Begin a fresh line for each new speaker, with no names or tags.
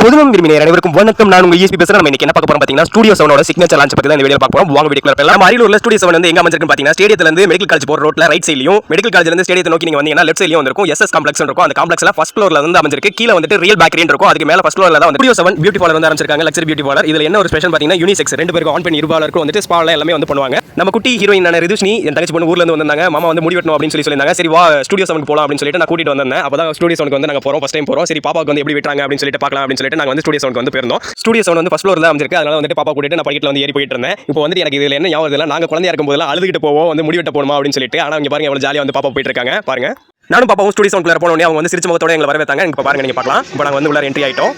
பொதுவும் விரும்பினர் அனைவருக்கும் வணக்கம். நான் உங்க ESP பேசுறேன். நம்ம இன்னைக்கு என்ன பார்க்க போறோம் பாத்தீங்கன்னா ஸ்டுடியோ 7 சிக்னேச்சர் லான்ச் பத்தி தான் இந்த வீடியோல பார்க்க போறோம். வாங்க வீடியோக்குள்ள போலாம். நம்ம அரியலூர்ல ஸ்டுடியோ 7 வந்து எங்க அமைஞ்சிருக்கு பாத்தீங்கன்னா ஸ்டேடியத்துல இருந்து மெடிக்கல் காலேஜ் போற ரோட்ல ரைட் சைடுலயும், மெடிக்கல் காலேஜ்ல இருந்து ஸ்டேடியத்தை நோக்கி நீங்க வந்தீங்கன்னா லெஃப்ட் சைடுலயும் வந்திருக்கும். SS காம்ப்ளெக்ஸ் இருக்கும். அந்த காம்ப்ளெக்ஸ்ல ஃபர்ஸ்ட் ஃப்ளோர்ல வந்து அமைஞ்சிருக்கு. கீழ வந்துட்டு ரியல் பேக்கரின்னு இருக்கும். அதுக்கு மேல ஃபர்ஸ்ட் ஃப்ளோர்ல தான் வந்து ஸ்டுடியோ 7 பியூட்டி பார்லர் வந்து ஆரம்பிச்சிருக்காங்க. Luxury beauty parlour. இதுல என்ன ஒரு ஸ்பெஷல் பாத்தீங்கன்னா யூனிசெக்ஸ் ரெண்டு பேருக்கு ஆன் பண்ணி இருபாலருக்கு வந்துட்டு ஸ்பால எல்லாமே வந்து பண்ணுவாங்க. நம்ம குட்டி ஹீரோயினான ரிதுஷ்னி என் தங்கச்சி பொண்ணு ஊர்ல இருந்து வந்தாங்க. மாமா வந்து முடி வெட்டணும் அப்படின்னு சொல்லியிருந்தாங்க. சரி வா ஸ்டுடியோ 7 போலாம் அப்படின்னு சொல்லிட்டு நான் கூட்டிட்டு வந்தேன். அப்பதான் ஸ்டுடியோ 7 வந்து நாங்க போறோம். ஃபர்ஸ்ட் டைம் போறோம். சரி பாப்பாக்கு வந்து எப்படி வெட்டுறாங்க அப்படின்னு சொல்லிட்டு பார்க்கலாம் அப்படின்னு சொல்லிட்டு நாங்க வந்து ஸ்டுடியோ 7 வந்து போயிருந்தோம். ஸ்டுடியோ 7 வந்து ஃபர்ஸ்ட் ஃப்ளோர்ல அமைஞ்சிருக்கு. அதனால வந்து பாப்பா கூட்டிட்டு நான் படிக்கட்ல வந்து ஏறி போயிட்டு இருந்தேன். இப்போ வந்து எனக்கு இதுல என்ன ஞாபகம் இல்ல, நாங்க குழந்தையா இருக்கும்போதெல்லாம் அழுதுகிட்டு போவோம் வந்து முடி வெட்ட போணுமா அப்படின்னு சொல்லிட்டு. ஆனா இங்க பாருங்க எவ்வளவு ஜாலியா வந்து பாப்பா போயிட்டு இருக்காங்க பாருங்க. நானும் பாப்பாவும் ஸ்டுடியோ 7 குள்ள போனோனே அவங்க வந்து சிரிச்ச முகத்தோட எங்களை வரவேத்தாங்க. இப்போ பாருங்க நீங்க பார்க்கலாம். இப்போ நாங்க வந்து உள்ள என்ட்ரி ஆயிட்டோம்.